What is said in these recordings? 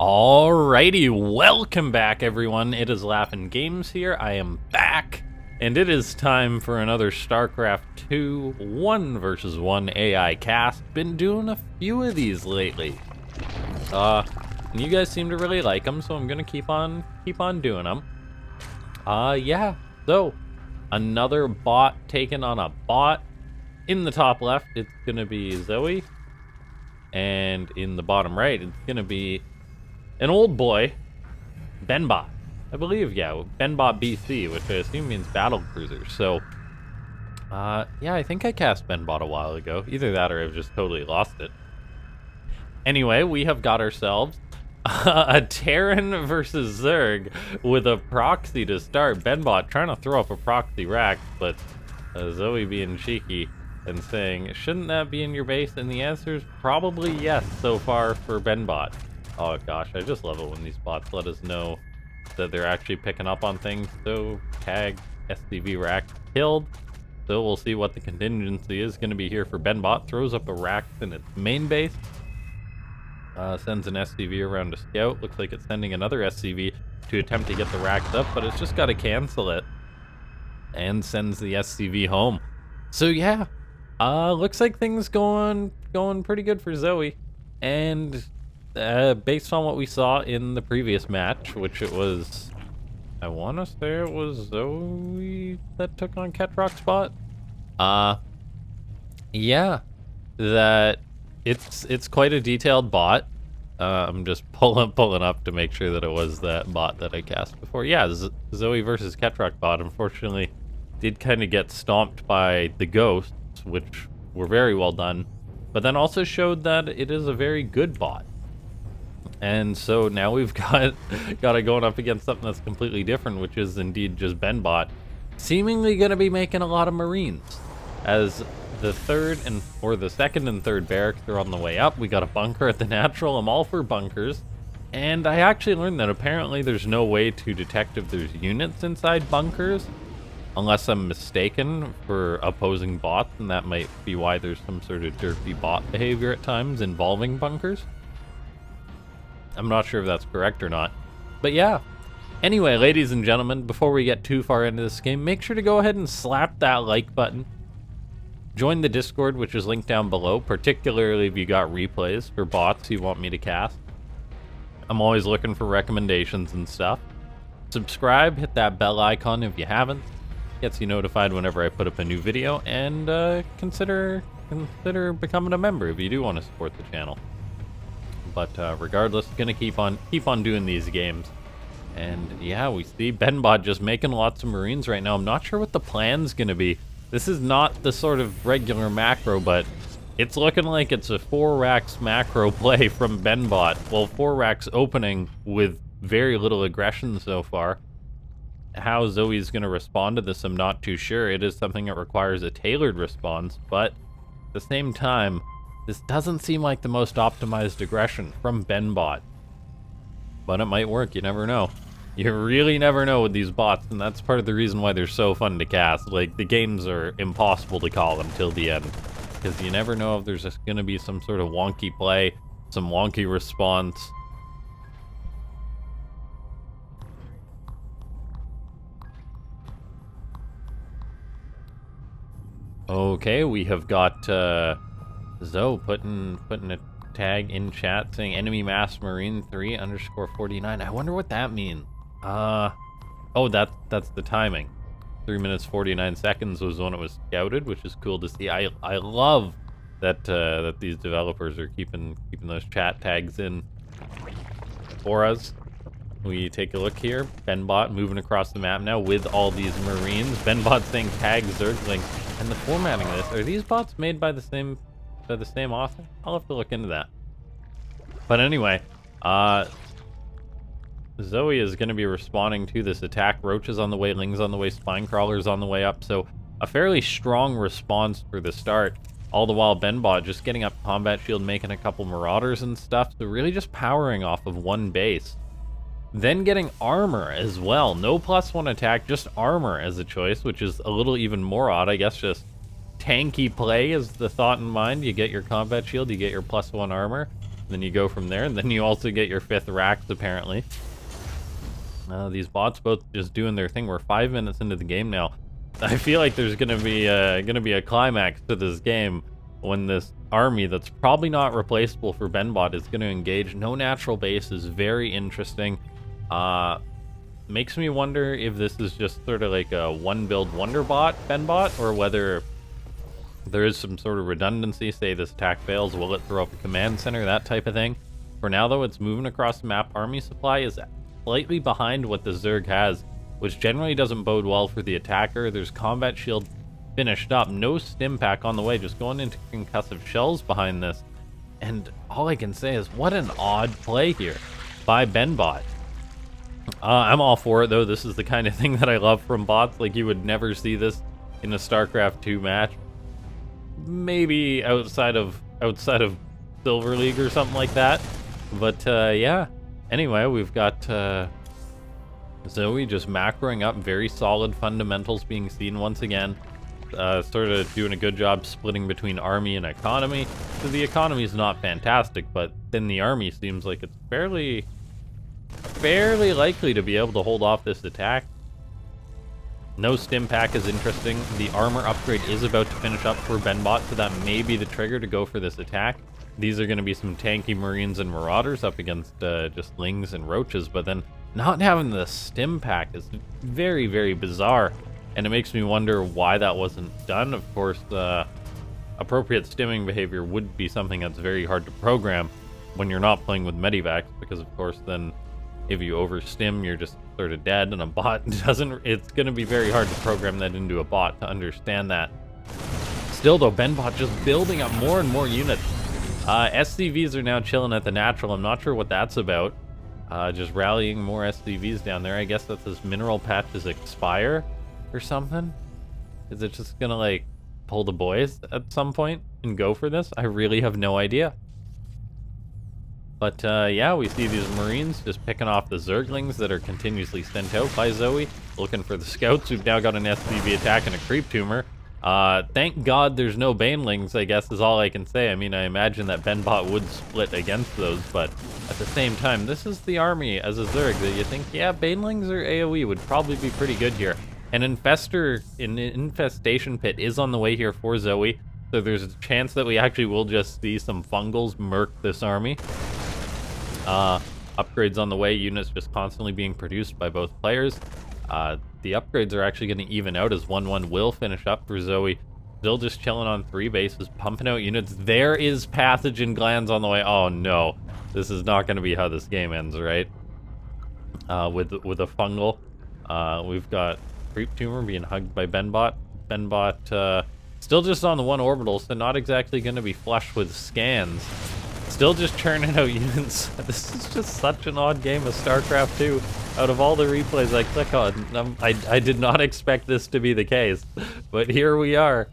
Alrighty, welcome back everyone. It is LaughNgamez here. I am back, and it is time for another Starcraft 2 1 versus 1 AI cast. Been doing a few of these lately. And you guys seem to really like them, so I'm gonna keep on doing them. Yeah. So another bot taking on a bot. In the top left, it's gonna be Zoe, and in the bottom right, it's gonna be an old boy, BenBot. I believe, yeah, BenBotBC, which I assume means battle cruiser. So, yeah, I think I cast BenBot a while ago. Either that or I've just totally lost it. Anyway, we have got ourselves a Terran versus Zerg with a proxy to start. BenBot trying to throw up a proxy rack, but Zoe being cheeky and saying, shouldn't that be in your base? And the answer is probably yes so far for BenBot. Oh gosh, I just love it when these bots let us know that they're actually picking up on things. So, tag, SCV rack killed. So we'll see what the contingency is going to be here for BenBot. Throws up a rack in its main base. Sends an SCV around to scout. Looks like it's sending another SCV to attempt to get the racks up, but it's just got to cancel it. And sends the SCV home. So yeah, looks like things going pretty good for Zoe. And based on what we saw in the previous match, which it was, I want to say it was Zoe that took on Ketrock's bot. Yeah, that it's quite a detailed bot. I'm just pulling up to make sure that it was that bot that I cast before. Yeah, Zoe versus Ketrock bot, unfortunately, did kind of get stomped by the ghosts, which were very well done, but then also showed that it is a very good bot. And so now we've got it going up against something that's completely different, which is indeed just BenBot, seemingly going to be making a lot of Marines. As the second and third barracks are on the way up, we got a bunker at the natural. I'm all for bunkers. And I actually learned that apparently there's no way to detect if there's units inside bunkers, unless I'm mistaken for opposing bots, and that might be why there's some sort of derpy bot behavior at times involving bunkers. I'm not sure if that's correct or not, but yeah. Anyway, ladies and gentlemen, before we get too far into this game, make sure to go ahead and slap that like button. Join the Discord, which is linked down below, particularly if you got replays for bots you want me to cast. I'm always looking for recommendations and stuff. Subscribe, hit that bell icon if you haven't. Gets you notified whenever I put up a new video, and consider becoming a member if you do want to support the channel. But regardless, gonna keep on doing these games. And yeah, we see BenBot just making lots of Marines right now. I'm not sure what the plan's gonna be. This is not the sort of regular macro, but it's looking like it's a 4 racks macro play from BenBot. Well, 4 racks opening with very little aggression so far. How Zoe's gonna respond to this, I'm not too sure. It is something that requires a tailored response, but at the same time, this doesn't seem like the most optimized aggression from BenBot. But it might work, you never know. You really never know with these bots, and that's part of the reason why they're so fun to cast. Like, the games are impossible to call until the end, because you never know if there's just gonna be some sort of wonky play, some wonky response. Okay, we have got Zoe putting a tag in chat saying enemy mass marine 3_49. I wonder what that means. Oh, that's the timing. 3 minutes 49 seconds was when it was scouted, which is cool to see. I love that that these developers are keeping those chat tags in for us. We take a look here. BenBot moving across the map now with all these Marines. BenBot saying tag Zergling. And the formatting of this, are these bots made by the same author? I'll have to look into that. But anyway, Zoe is going to be responding to this attack. Roaches on the way, Lings on the way, Spine Crawlers on the way up. So a fairly strong response for the start. All the while BenBot just getting up combat shield, making a couple Marauders and stuff. So really just powering off of one base. Then getting armor as well. No +1 attack, just armor as a choice, which is a little even more odd. I guess just tanky play is the thought in mind. You get your combat shield, you get your +1 armor. then you go from there, and then you also get your 5th racks, apparently. These bots both just doing their thing. We're 5 minutes into the game now. I feel like there's gonna be a climax to this game when this army that's probably not replaceable for BenBot is gonna engage. No natural base is very interesting. Makes me wonder if this is just sort of like a one build wonder bot BenBot, or whether there is some sort of redundancy. Say this attack fails, will it throw up a command center, that type of thing. For now though, it's moving across the map. Army supply is slightly behind what the Zerg has, which generally doesn't bode well for the attacker. There's combat shield finished up, no stim pack on the way, just going into concussive shells behind this. And all I can say is, what an odd play here by BenBot. I'm all for it though. This is the kind of thing that I love from bots. Like, you would never see this in a StarCraft 2 match. Maybe outside of Silver League or something like that. But yeah. Anyway, we've got Zoe just macroing up. Very solid fundamentals being seen once again. Sort of doing a good job splitting between army and economy. So the economy is not fantastic, but then the army seems like it's fairly likely to be able to hold off this attack. No stim pack is interesting. The armor upgrade is about to finish up for BenBot, so that may be the trigger to go for this attack. These are going to be some tanky Marines and Marauders up against just Lings and Roaches, but then not having the stim pack is very, very bizarre, and it makes me wonder why that wasn't done. Of course, appropriate stimming behavior would be something that's very hard to program when you're not playing with Medivacs, because of course then if you overstim, you're just sort of dead, and a bot doesn't. It's going to be very hard to program that into a bot to understand that. Still though, BenBot just building up more and more units. SCVs are now chilling at the natural. I'm not sure what that's about. Just rallying more SCVs down there. I guess that's as mineral patches expire or something. Is it just gonna like pull the boys at some point and go for this? I really have no idea. But yeah, we see these Marines just picking off the Zerglings that are continuously sent out by Zoe, looking for the scouts. We've now got an SCV attack and a creep tumor. Thank God there's no Banelings, I guess is all I can say. I mean, I imagine that BenBot would split against those, but at the same time, this is the army as a Zerg that you think, yeah, Banelings or AoE would probably be pretty good here. An infestation pit is on the way here for Zoe, so there's a chance that we actually will just see some fungals murk this army. Upgrades on the way, units just constantly being produced by both players. The upgrades are actually going to even out as 1-1 will finish up for Zoe. Still just chilling on 3 bases, pumping out units. There is pathogen glands on the way. Oh no, this is not going to be how this game ends, right? With a fungal. We've got creep tumor being hugged by BenBot. BenBot still just on the 1 orbital, so not exactly going to be flush with scans. Still just churning out units. This is just such an odd game of StarCraft 2. Out of all the replays I click on, I did not expect this to be the case, but here we are.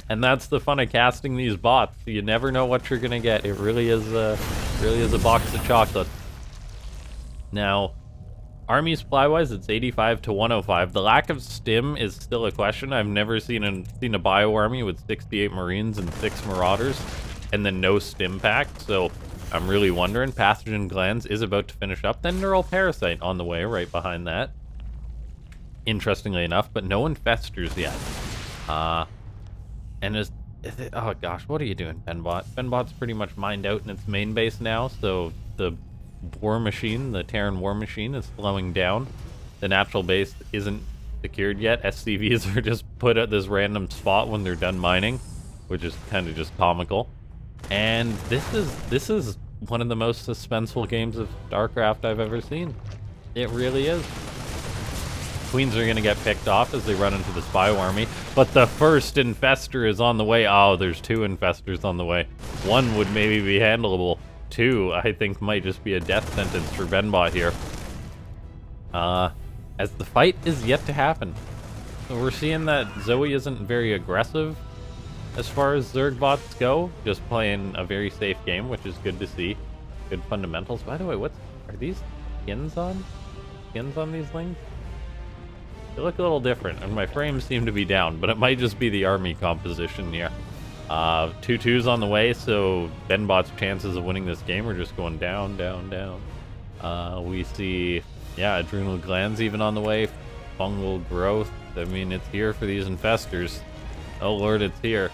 And that's the fun of casting these bots. You never know what you're gonna get. It really is a box of chocolates. Now, army supply-wise, it's 85 to 105. The lack of stim is still a question. I've never seen a bio army with 68 Marines and 6 Marauders, and then no stim pack, so I'm really wondering. Pathogen glands is about to finish up, then neural parasite on the way right behind that. Interestingly enough, but no infestors yet. And oh gosh, what are you doing, BenBot? BenBot's pretty much mined out in its main base now, so the war machine, the Terran war machine, is slowing down. The natural base isn't secured yet. SCVs are just put at this random spot when they're done mining, which is kind of just comical. And this is one of the most suspenseful games of StarCraft I've ever seen. It really is. Queens are going to get picked off as they run into the Spy army, but the first infestor is on the way. Oh, there's 2 infestors on the way. 1 would maybe be handleable. 2, I think, might just be a death sentence for BenBot here. As the fight is yet to happen. So we're seeing that Zoe isn't very aggressive as far as Zerg bots go, just playing a very safe game, which is good to see. Good fundamentals. By the way, are these skins on? Skins on these Lings? They look a little different, and my frames seem to be down, but it might just be the army composition here. 2-2's on the way, so BenBot's chances of winning this game are just going down, down, down. We see, yeah, adrenal glands even on the way, fungal growth. I mean, it's here for these infestors. Oh lord, it's here.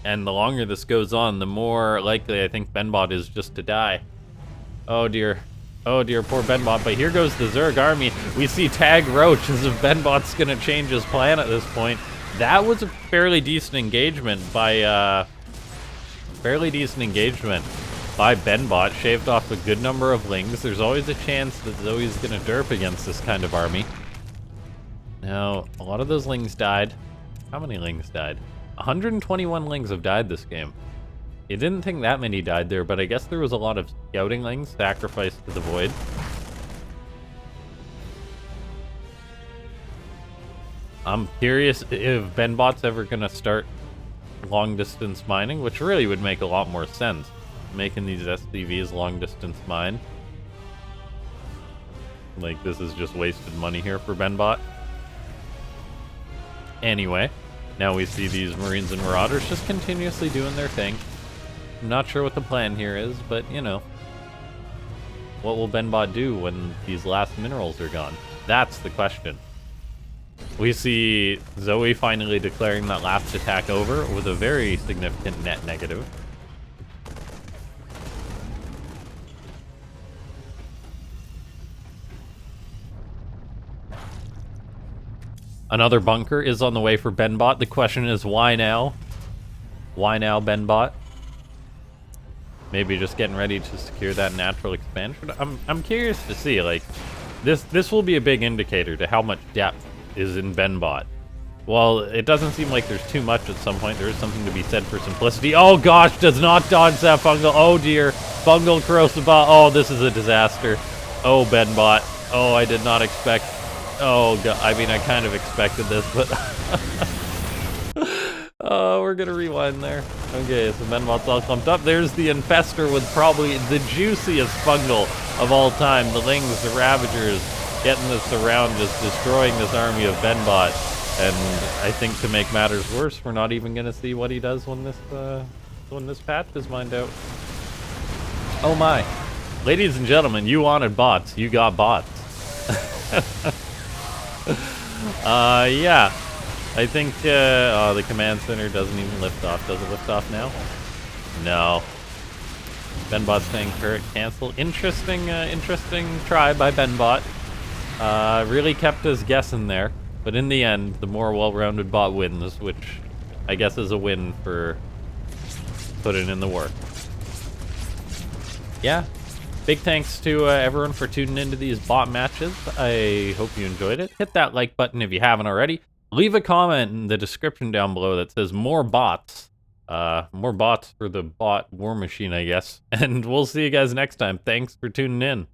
And the longer this goes on, the more likely I think BenBot is just to die. Oh dear, poor BenBot. But here goes the Zerg army. We see Tag Roach as if BenBot's gonna change his plan at this point. That was a fairly decent engagement by BenBot. Shaved off a good number of lings. There's always a chance that Zoe's gonna derp against this kind of army. Now, a lot of those lings died. How many lings died? 121 lings have died this game. You didn't think that many died there, but I guess there was a lot of scouting lings sacrificed to the void. I'm curious if BenBot's ever gonna start long distance mining, which really would make a lot more sense. Making these SCVs long distance mine. Like, this is just wasted money here for BenBot. Anyway, now we see these Marines and Marauders just continuously doing their thing. I'm not sure what the plan here is, but you know. What will BenBot do when these last minerals are gone? That's the question. We see Zoe finally declaring that last attack over with a very significant net negative. Another bunker is on the way for BenBot. The question is, why now? Why now, BenBot? Maybe just getting ready to secure that natural expansion. I'm curious to see, like, this will be a big indicator to how much depth is in BenBot. Well, it doesn't seem like there's too much at some point. There is something to be said for simplicity. Oh gosh, does not dodge that fungal. Oh dear, fungal corrosive. Oh, this is a disaster. Oh, BenBot. Oh, I did not expect. Oh god, I mean, I kind of expected this, but oh, we're gonna rewind there. Okay, so BenBot's all clumped up. There's the infestor with probably the juiciest fungal of all time. The lings, the ravagers, getting this around, just destroying this army of BenBot. And I think to make matters worse, we're not even gonna see what he does when this patch is mined out. Oh my. Ladies and gentlemen, you wanted bots, you got bots. Yeah. I think, oh, the command center doesn't even lift off. Does it lift off now? No. BenBot's saying turret cancel. Interesting try by BenBot. Really kept us guessing there. But in the end, the more well-rounded bot wins, which I guess is a win for putting in the work. Yeah. Big thanks to everyone for tuning into these bot matches. I hope you enjoyed it. Hit that like button if you haven't already. Leave a comment in the description down below that says more bots. More bots for the bot war machine, I guess. And we'll see you guys next time. Thanks for tuning in.